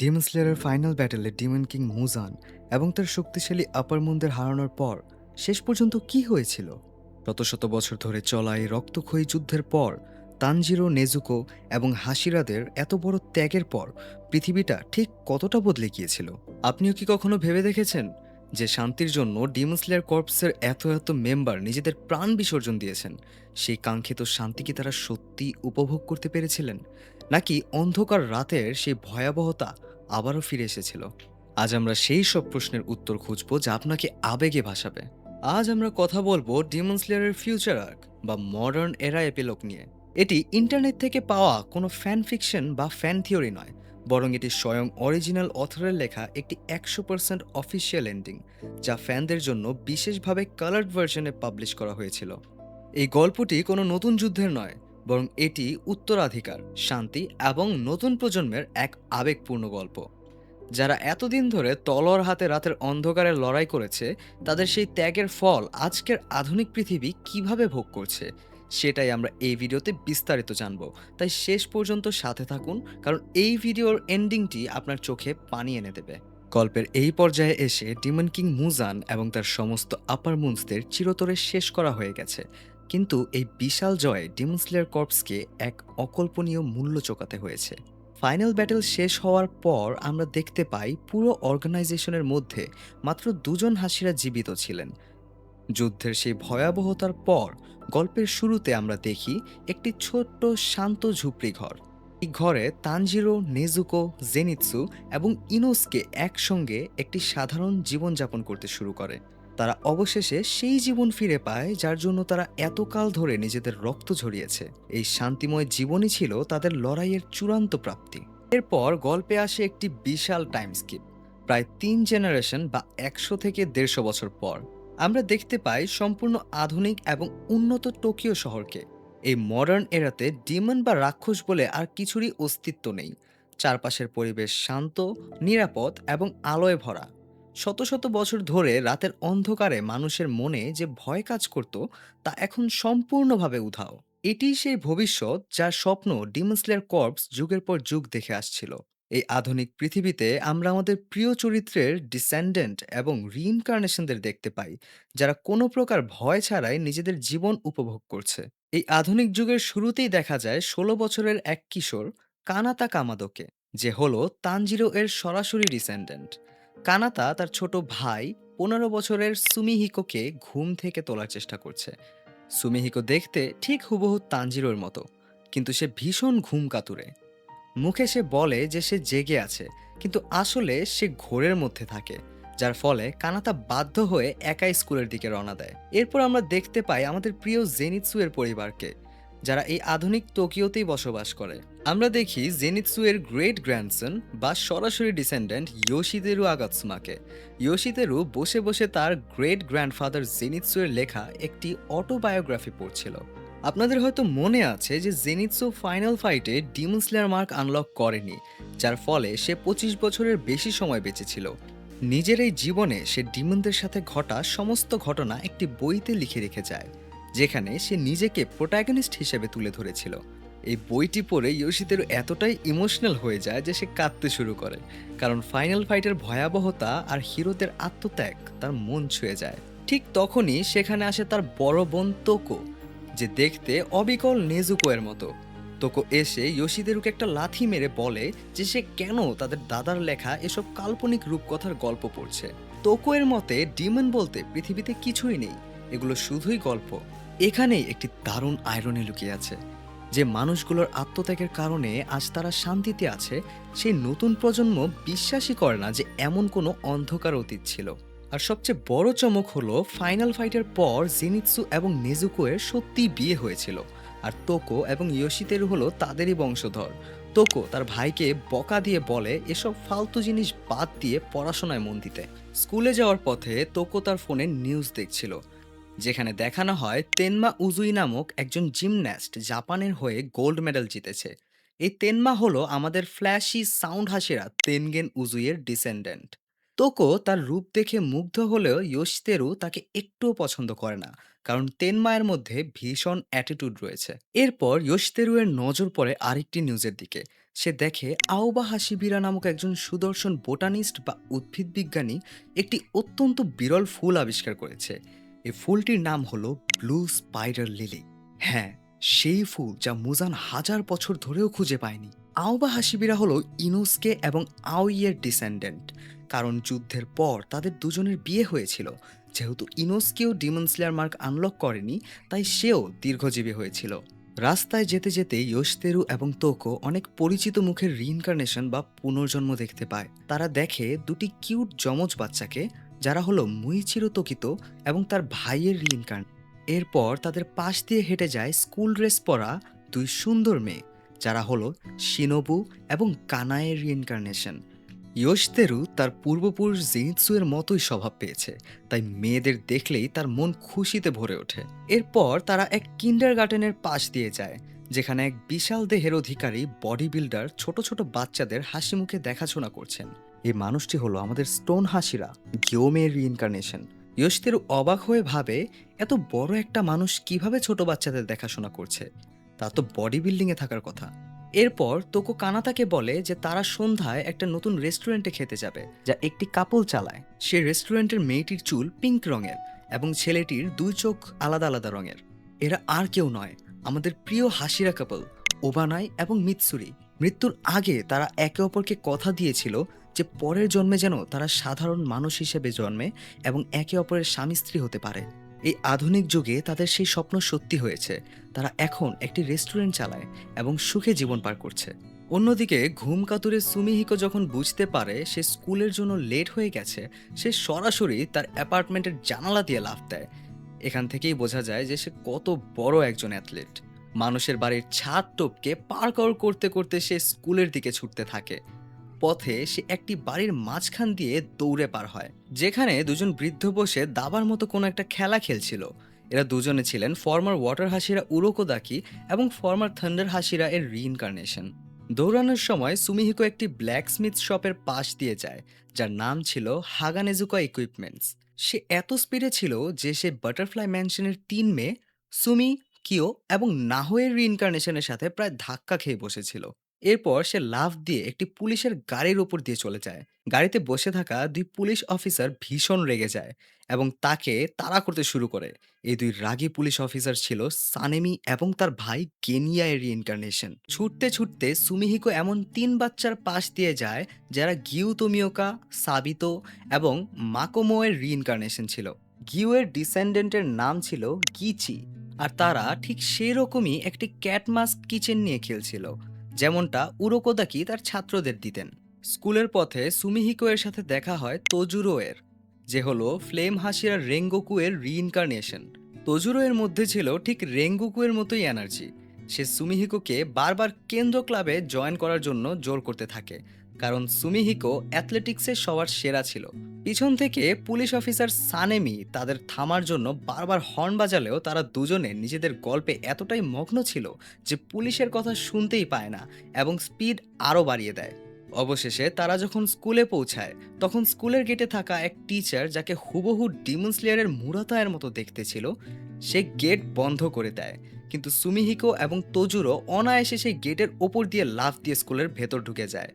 Demon স্লেয়ারের final ব্যাটেলে Demon king মুজান এবং তার শক্তিশালী আপার মুনদের হারানোর পর শেষ পর্যন্ত কি হয়েছিল? শত শত বছর ধরে চলা এই রক্তক্ষয়ী যুদ্ধের পর তানজিরো, নেজুকো এবং হাসিরাদের এত বড় ত্যাগের পর পৃথিবীটা ঠিক কতটা বদলে গিয়েছিল? আপনিও কি কখনো ভেবে দেখেছেন যে শান্তির জন্য ডিমন স্লেয়ার কর্পসের এত এত মেম্বার নিজেদের প্রাণ বিসর্জন দিয়েছেন? সেই কাঙ্ক্ষিত শান্তি কি তারা সত্যি উপভোগ করতে পেরেছিলেন, নাকি অন্ধকার রাতের সেই ভয়াবহতা আবারও ফিরে এসেছিল? আজ আমরা সেই সব প্রশ্নের উত্তর খুঁজব যা আপনাকে আবেগে ভাসাবে। আজ আমরা কথা বলবো ডিমন স্লেয়ারের ফিউচার আর্ক বা মডার্ন এরা এপিলগ নিয়ে। এটি ইন্টারনেট থেকে পাওয়া কোনো ফ্যান ফিকশন বা ফ্যান থিওরি নয়, বরং এটি স্বয়ং অরিজিনাল অথরের লেখা একটি 100% অফিসিয়াল এন্ডিং, যা ফ্যানদের জন্য বিশেষভাবে কালার্ড ভার্সনে পাবলিশ করা হয়েছিল। এই গল্পটি কোনো নতুন যুদ্ধের নয়, বরং এটি উত্তরাধিকার, শান্তি এবং নতুন প্রজন্মের এক আবেগপূর্ণ গল্প। যারা এতদিন ধরে তলোয়ার হাতে রাতের অন্ধকারে লড়াই করেছে, তাদের সেই ত্যাগের ফল আজকের আধুনিক পৃথিবী কিভাবে ভোগ করছে, সেটাই আমরা এই ভিডিওতে বিস্তারিত জানব। তাই শেষ পর্যন্ত সাথে থাকুন, কারণ এই ভিডিওর এন্ডিংটি আপনার চোখে পানি এনে দেবে। গল্পের এই পর্যায়ে এসে ডিমন কিং মুজান এবং তার সমস্ত আপার মুন্সদের চিরতরে শেষ করা হয়ে গেছে, কিন্তু এই বিশাল জয়ে ডিমন স্লেয়ার কর্পসকে এক অকল্পনীয় মূল্য চোকাতে হয়েছে। ফাইনাল ব্যাটেল শেষ হওয়ার পর আমরা দেখতে পাই পুরো অর্গানাইজেশনের মধ্যে মাত্র দুজন হাসিরা জীবিত ছিলেন। যুদ্ধের সেই ভয়াবহতার পর গল্পের শুরুতে আমরা দেখি একটি ছোট্ট শান্ত ঝুপড়ি ঘর। এই ঘরে তানজিরো, নেজুকো, জেনিৎসু এবং ইনোসকে একসঙ্গে একটি সাধারণ জীবনযাপন করতে শুরু করে। তারা অবশেষে সেই জীবন ফিরে পায় যার জন্য তারা এতকাল ধরে নিজেদের রক্ত ঝরিয়েছে। এই শান্তিময় জীবনই ছিল তাদের লড়াইয়ের চূড়ান্ত প্রাপ্তি। এরপর গল্পে আসে একটি বিশাল টাইম স্কিপ। প্রায় 3 জেনারেশন বা 100 থেকে 150 বছর পর আমরা দেখতে পাই সম্পূর্ণ আধুনিক এবং উন্নত টোকিও শহরকে। এই মডার্ন এরাতে ডিমন বা রাক্ষস বলে আর কিছুরই অস্তিত্ব নেই। চারপাশের পরিবেশ শান্ত, নিরাপদ এবং আলোয় ভরা। শত শত বছর ধরে রাতের অন্ধকারে মানুষের মনে যে ভয় কাজ করত, তা এখন সম্পূর্ণভাবে উধাও। এটিই সেই ভবিষ্যৎ যার স্বপ্ন ডিমন স্লেয়ার কর্পস যুগের পর যুগ দেখে আসছিল। এই আধুনিক পৃথিবীতে আমরা আমাদের প্রিয় চরিত্রের ডিসেন্ডেন্ট এবং রিইনকার্নেশনদের দেখতে পাই, যারা কোনো প্রকার ভয় ছাড়াই নিজেদের জীবন উপভোগ করছে। এই আধুনিক যুগের শুরুতেই দেখা যায় 16 বছরের এক কিশোর, কানাতা কামাদোকে, যে হলো তানজিরো এর সরাসরি ডিসেন্ডেন্ট। কানাতা তার ছোট ভাই 15 বছরের সুমিহিকোকে ঘুম থেকে তোলার চেষ্টা করছে। সুমিহিকো দেখতে ঠিক হুবহু তানজিরোর মতো, কিন্তু সে ভীষণ ঘুম কাতুরে। মুখে সে বলে যে সে জেগে আছে, কিন্তু আসলে সে ঘোরের মধ্যে থাকে, যার ফলে কানাতা বাধ্য হয়ে একাই স্কুলের দিকে রওনা দেয়। এরপর আমরা দেখতে পাই আমাদের প্রিয় জেনিৎসু এর পরিবারকে, যারা এই আধুনিক টোকিওতেই বসবাস করে। আমরা দেখি জেনিৎসু এর গ্রেট গ্র্যান্ডসন বা সরাসরি ডিসেন্ডেন্ট ইয়োশিতেরু আগাতসুমাকে। ইয়োশিতেরু বসে বসে তার গ্রেট গ্র্যান্ডফাদার জেনিৎসু এর লেখা একটি অটোবায়োগ্রাফি পড়ছিল। আপনাদের হয়তো মনে আছে যে জেনিৎসু ফাইনাল ফাইটে ডিমন স্লেয়ার মার্ক আনলক করেনি, যার ফলে সে 25 বছরের বেশি সময় বেঁচেছিল। নিজের এই জীবনে সে ডিমনদের সাথে ঘটা সমস্ত ঘটনা একটি বইতে লিখে রেখে যায়, যেখানে সে নিজেকে প্রোটাগনিস্ট হিসেবে তুলে ধরেছিল। এই বইটি পড়ে ইয়োশিতেরু এতটাই ইমোশনাল হয়ে যায় যে সে কাঁদতে শুরু করে, কারণ ফাইনাল ফাইটের ভয়াবহতা আর হিরোদের আত্মত্যাগ তার মন ছুঁয়ে যায়। ঠিক তখনই সেখানে আসে তার বড় বোন তোকো, যে দেখতে অবিকল নেজুকো এর মতো। তোকো এসে ইয়োশিতেরুকে একটা লাথি মেরে বলে যে সে কেন তাদের দাদার লেখা এসব কাল্পনিক রূপকথার গল্প পড়ছে। তোকো এর মতে ডিমন বলতে পৃথিবীতে কিছুই নেই, এগুলো শুধুই গল্প। এখানেই একটি দারুণ আইরনি লুকিয়ে আছে। যে মানুষগুলোর আত্মত্যাগের কারণে আজ তারা শান্তিতে আছে, সেই নতুন প্রজন্ম বিশ্বাসই করে না যে এমন কোনো অন্ধকার অতীত ছিল। আর সবচেয়ে বড় চমক হলো ফাইনাল ফাইটের পর জেনিৎসু এবং নেজুকো এর সত্যিই বিয়ে হয়েছিল, আর তোকো এবং ইয়োশিতেরু হলো তাদেরই বংশধর। তোকো তার ভাইকে বকা দিয়ে বলে এসব ফালতু জিনিস বাদ দিয়ে পড়াশোনায় মন দিতে। স্কুলে যাওয়ার পথে তোকো তার ফোনে নিউজ দেখছিল, যেখানে দেখানো হয় তেনমা উজুই নামক একজন জিমন্যাস্ট জাপানের হয়ে গোল্ড মেডেল জিতেছে। এই তেনমা হলো আমাদের ফ্ল্যাশি সাউন্ড হাসিরা তেনগেন উজুইয়ের ডিসেন্ডেন্ট। তোকো তার রূপ দেখে মুগ্ধ হলেও ইয়োশিতেরু তাকে একটুও পছন্দ করে না, কারণ তেনমায়ের মধ্যে ভীষণ অ্যাটিটিউড রয়েছে। এরপর ইয়োশিতেরু এর নজর পড়ে আরেকটি নিউজের দিকে, সে দেখে আওবা হাসিবিরা নামক একজন সুদর্শন বোটানিস্ট বা উদ্ভিদ বিজ্ঞানী একটি অত্যন্ত বিরল ফুল আবিষ্কার করেছে। এই ফুলটির নাম হলো ব্লু স্পাইডার লিলি। হ্যাঁ, সেই ফুল যা মুজান হাজার বছর ধরেও খুঁজে পায়নি। আওবা হাসিবিরা হলো ইনোসকে এবং আওইয়ের ডিসেন্ডেন্ট, কারণ যুদ্ধের পর তাদের দুজনের বিয়ে হয়েছিল। যেহেতু ইনোসকেও ডিমন স্লেয়ার মার্ক আনলক করেনি, তাই সেও দীর্ঘজীবী হয়েছিল। রাস্তায় যেতে যেতে ইয়োশতেরু এবং তোকো অনেক পরিচিত মুখের রিইনকার্নেশন বা পুনর্জন্ম দেখতে পায়। তারা দেখে দুটি কিউট যমজ বাচ্চাকে, যারা হলো মুইচিরো তোকিতো এবং তার ভাইয়ের রিইনকার্ন। এরপর তাদের পাশ দিয়ে হেঁটে যায় স্কুল ড্রেস পরা দুই সুন্দর মেয়ে, যারা হলো শিনোবু এবং কানায়ের রিইনকার্নেশন। ইয়োশতেরু তার পূর্বপুরুষ জেনিৎসুয়ের মতোই স্বভাব পেয়েছে, তাই মেয়েদের দেখলেই তার মন খুশিতে ভরে ওঠে। এরপর তারা এক কিন্ডারগার্টেনের পাশ দিয়ে যায়, যেখানে এক বিশাল দেহের অধিকারী বডি বিল্ডার ছোট ছোট বাচ্চাদের হাসি মুখে দেখাশোনা করছেন। এই মানুষটি হলো আমাদের স্টোন হাসিরা, গিওমের রিইনকার্নেশন। ইয়োশতেরু অবাক হয়ে ভাবে, এত বড় একটা মানুষ কিভাবে ছোট বাচ্চাদের দেখাশোনা করছে? তা তো বডি বিল্ডিংয়ে থাকার কথা। এরপর তোকো কানাতাকে বলে যে তারা সন্ধ্যায় একটা নতুন রেস্টুরেন্টে খেতে যাবে, যা একটি কাপল চালায়। সে রেস্টুরেন্টের মেয়েটির চুল পিঙ্ক রঙের এবং ছেলেটির দুই চোখ আলাদা আলাদা রঙের। এরা আর কেউ নয়, আমাদের প্রিয় হাসিরা কাপল, ওবানাই এবং মিৎসুরি। মৃত্যুর আগে তারা একে অপরকে কথা দিয়েছিল যে পরের জন্মে যেন তারা সাধারণ মানুষ হিসেবে জন্মে এবং একে অপরের স্বামী স্ত্রী হতে পারে। এই আধুনিক যুগে তাদের সেই স্বপ্ন সত্যি হয়েছে। তারা এখন একটি রেস্টুরেন্ট চালায় এবং সুখে জীবন পার করছে। অন্যদিকে ঘুম কাতুরে সুমিহিকো যখন বুঝতে পারে সে স্কুলের জন্য লেট হয়ে গেছে, সে সরাসরি তার অ্যাপার্টমেন্টের জানালা দিয়ে লাফ দেয়। এখান থেকেই বোঝা যায় যে সে কত বড় একজন অ্যাথলিট। মানুষের বাড়ির ছাদ টপকে পার্কআউট করতে করতে সে স্কুলের দিকে ছুটতে থাকে। পথে সে একটি বাড়ির মাঝখান দিয়ে দৌড়ে পার হয়, যেখানে দুজন বৃদ্ধ বসে দাবার মতো কোনো একটা খেলা খেলছিল। এরা দুজনে ছিলেন ফর্মার ওয়াটার হাসিরা উরোকোদাকি এবং ফর্মার থান্ডার হাসিরা এর রিইনকার্নেশন। দৌড়ানোর সময় সুমিহিকো একটি ব্ল্যাকস্মিথ শপের পাশ দিয়ে যায়, যার নাম ছিল হাগানেজুকা ইকুইপমেন্টস। সে এত স্পিডে ছিল যে সে বাটারফ্লাই ম্যানশনের 3 মেয়ে সুমি, কিও এবং নাহোয়ের রিইনকার্নেশনের সাথে প্রায় ধাক্কা খেয়ে বসেছিল। এরপর সে লাফ দিয়ে একটি পুলিশের গাড়ির ওপর দিয়ে চলে যায়। গাড়িতে বসে থাকা 2 পুলিশ অফিসার ভীষণ রেগে যায় এবং তাকে তাড়া করতে শুরু করে। এই 2 রাগী পুলিশ অফিসার ছিল সানেমি এবং তার ভাই গেনিয়া এর রিইনকার্নেশন। ছুটতে ছুটতে সুমিহিকো এমন 3 বাচ্চার পাশ দিয়ে যায় যারা গিউ তোমিওকা, সাবিতো এবং মাকোমো এর রিইনকার্নেশন ছিল। গিউ এর ডিসেন্ডেন্টের নাম ছিল গিচি, আর তারা ঠিক সেই রকমই একটি ক্যাট মাস্ক কিচেন নিয়ে খেলছিল, যেমনটা উরোকোদাকি তার ছাত্রদের দিতেন। স্কুলের পথে সুমিহিকো এর সাথে দেখা হয় তোজুরো এর, যে হলো ফ্লেম হাসিরা রেঙ্গোকু এর রিইনকার্নেশন। তোজুরো এর মধ্যে ছিল ঠিক রেঙ্গোকু এর মতোই এনার্জি। সে সুমিহিকোকে বারবার কেন্দ্র ক্লাবে জয়েন করার জন্য জোর করতে থাকে, কারণ সুমিহিকো অ্যাথলেটিক্সে সবার সেরা ছিল। পিছন থেকে পুলিশ অফিসার সানেমি তাদের থামার জন্য বারবার হর্ন বাজালেও তারা দুজনে নিজেদের গল্পে এতটাই মগ্ন ছিল যে পুলিশের কথা শুনতেই পায় না এবং স্পিড আরও বাড়িয়ে দেয়। অবশেষে তারা যখন স্কুলে পৌঁছায়, তখন স্কুলের গেটে থাকা এক টিচার, যাকে হুবহু ডিমন স্লেয়ারের মুরাতায়ের মতো দেখতে ছিল, সে গেট বন্ধ করে দেয়। কিন্তু সুমিহিকো এবং তোজুরো অনায়াসে সেই গেটের ওপর দিয়ে লাফ দিয়ে স্কুলের ভেতর ঢুকে যায়।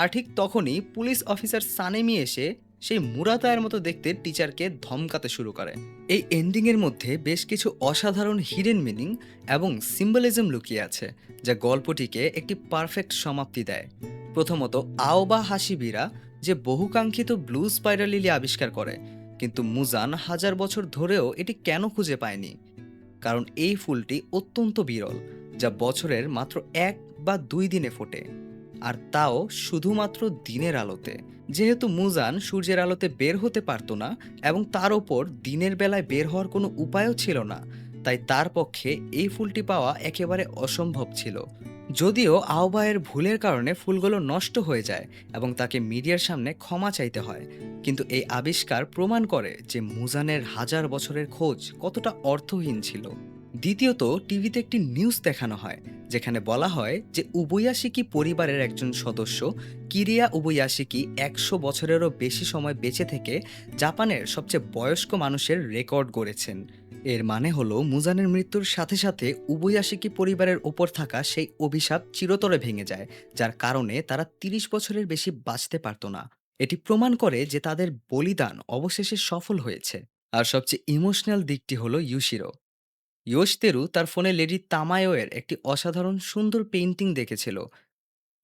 আর ঠিক তখনই পুলিশ অফিসার সানেমি এসে সেই মুরাতায়ের মতো দেখতে টিচারকে ধমকাতে শুরু করে। এই এন্ডিংয়ের মধ্যে বেশ কিছু অসাধারণ হিডেন মিনিং এবং সিম্বলিজম লুকিয়ে আছে, যা গল্পটিকে একটি পারফেক্ট সমাপ্তি দেয়। প্রথমত, আওবা হাসিবিরা যে বহুকাঙ্ক্ষিত ব্লু স্পাইরাল লিলি আবিষ্কার করে, কিন্তু মুজান হাজার বছর ধরেও এটি কেন খুঁজে পায়নি? কারণ এই ফুলটি অত্যন্ত বিরল, যা বছরের মাত্র 1 বা 2 দিনে ফোটে, আর তাও শুধুমাত্র দিনের আলোতে। যেহেতু মুজান সূর্যের আলোতে বের হতে পারত না এবং তার ওপর দিনের বেলায় বের হওয়ার কোনো উপায়ও ছিল না, তাই তার পক্ষে এই ফুলটি পাওয়া একেবারে অসম্ভব ছিল। যদিও আওবায়ের ভুলের কারণে ফুলগুলো নষ্ট হয়ে যায় এবং তাকে মিডিয়ার সামনে ক্ষমা চাইতে হয়, কিন্তু এই আবিষ্কার প্রমাণ করে যে মুজানের হাজার বছরের খোঁজ কতটা অর্থহীন ছিল। দ্বিতীয়ত, টিভিতে একটি নিউজ দেখানো হয় যেখানে বলা হয় যে উবয়াশিকি পরিবারের একজন সদস্য কিরিয়া উবয়াশিকি 100 বছরেরও বেশি সময় বেঁচে থেকে জাপানের সবচেয়ে বয়স্ক মানুষের রেকর্ড গড়েছেন। এর মানে হলো মুজানের মৃত্যুর সাথে সাথে উবয়াশিকি পরিবারের ওপর থাকা সেই অভিশাপ চিরতরে ভেঙে যায়, যার কারণে তারা ৩০ বছরের বেশি বাঁচতে পারত না। এটি প্রমাণ করে যে তাদের বলিদান অবশেষে সফল হয়েছে। আর সবচেয়ে ইমোশনাল দিকটি হলো ইউশিরো। ইয়োশতেরু তার ফোনে লেডি তামায়োয়ের একটি অসাধারণ সুন্দর পেইন্টিং দেখেছিল।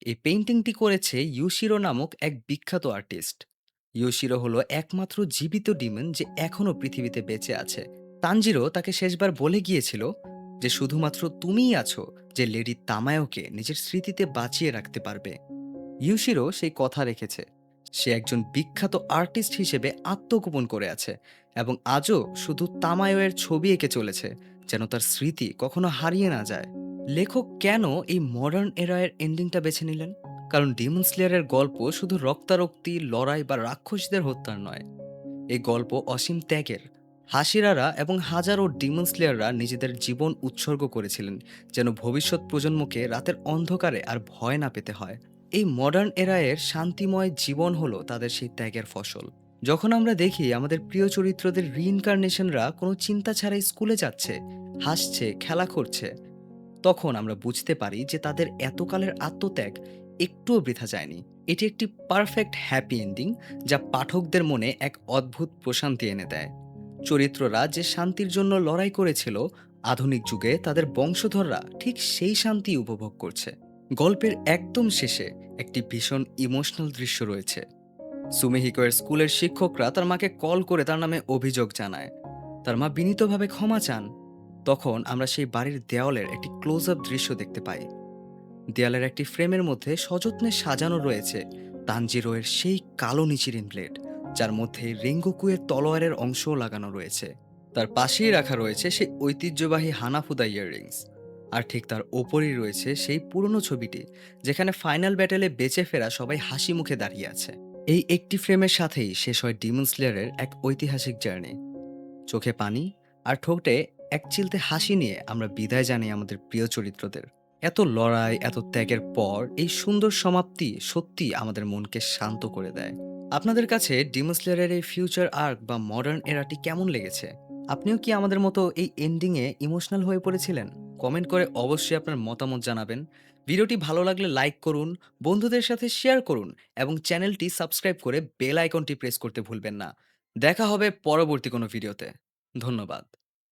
এই পেইন্টিংটি করেছে ইউশিরো নামক এক বিখ্যাত আর্টিস্ট। ইউশিরো হলো একমাত্র জীবিত ডিমন যে এখনও পৃথিবীতে বেঁচে আছে। তানজিরো তাকে শেষবার বলে গিয়েছিল যে শুধুমাত্র তুমিই আছো যে লেডি তামায়োকে নিজের স্মৃতিতে বাঁচিয়ে রাখতে পারবে। ইউশিরো সেই কথা রেখেছে। সে একজন বিখ্যাত আর্টিস্ট হিসেবে আত্মগোপন করে আছে এবং আজও শুধু তামায়োয়ের ছবি এঁকে চলেছে, যেন তার স্মৃতি কখনো হারিয়ে না যায়। লেখক কেন এই মডার্ন এরায়ের এন্ডিংটা বেছে নিলেন? কারণ ডিমন স্লেয়ারের গল্প শুধু রক্তারক্তি, লড়াই বা রাক্ষসদের হত্যার নয়। এই গল্প অসীম ত্যাগের। হাসিরারা এবং হাজারো ডিমন স্লেয়াররা নিজেদের জীবন উৎসর্গ করেছিলেন যেন ভবিষ্যৎ প্রজন্মকে রাতের অন্ধকারে আর ভয় না পেতে হয়। এই মডার্ন এরায়ের শান্তিময় জীবন হলো তাদের সেই ত্যাগের ফসল। যখন আমরা দেখি আমাদের প্রিয় চরিত্রদের রিইনকার্নেশনরা কোনো চিন্তা ছাড়াই স্কুলে যাচ্ছে, হাসছে, খেলা করছে, তখন আমরা বুঝতে পারি যে তাদের এতকালের আত্মত্যাগ একটুও বৃথা যায়নি। এটি একটি পারফেক্ট হ্যাপি এন্ডিং যা পাঠকদের মনে এক অদ্ভুত প্রশান্তি এনে দেয়। চরিত্ররা যে শান্তির জন্য লড়াই করেছিল, আধুনিক যুগে তাদের বংশধররা ঠিক সেই শান্তি উপভোগ করছে। গল্পের একদম শেষে একটি ভীষণ ইমোশনাল দৃশ্য রয়েছে। সুমিহিকোয়ের স্কুলের শিক্ষকরা তার মাকে কল করে তার নামে অভিযোগ জানায়। তার মা বিনীতভাবে ক্ষমা চান। তখন আমরা সেই বাড়ির দেওয়ালের একটি ক্লোজ আপ দৃশ্য দেখতে পাই। দেয়ালের একটি ফ্রেমের মধ্যে সযত্নে সাজানো রয়েছে তানজিরোয়ের সেই কালো নিচিরিন ব্লেড, যার মধ্যে রেঙ্গুকুয়ের তলোয়ারের অংশও লাগানো রয়েছে। তার পাশেই রাখা রয়েছে সেই ঐতিহ্যবাহী হানাফুদা ইয়াররিংস। আর ঠিক তার ওপরেই রয়েছে সেই পুরনো ছবিটি যেখানে ফাইনাল ব্যাটেলে বেঁচে ফেরা সবাই হাসি মুখে দাঁড়িয়ে আছে। এই একটি ফ্রেমের সাথেই শেষ হয় ডিমন স্লেয়ারের এক ঐতিহাসিক জার্নি। চোখে পানি আর ঠোঁটে এক চিলতে হাসি নিয়ে আমরা বিদায় জানাই আমাদের প্রিয় চরিত্রদের। এত লড়াই, এত ত্যাগের পর এই সুন্দর সমাপ্তি সত্যি আমাদের মনকে শান্ত করে দেয়। আপনাদের কাছে ডিমন স্লেয়ারের এই ফিউচার আর্ক বা মডার্ন এরাটি কেমন লেগেছে? আপনিও কি আমাদের মতো এই এন্ডিংয়ে ইমোশনাল হয়ে পড়েছিলেন? কমেন্ট করে অবশ্যই আপনার মতামত জানাবেন। ভিডিওটি ভালো লাগলে লাইক করুন, বন্ধুদের সাথে শেয়ার করুন এবং চ্যানেলটি সাবস্ক্রাইব করে বেল আইকনটি প্রেস করতে ভুলবেন না। দেখা হবে পরবর্তী কোনো ভিডিওতে। ধন্যবাদ।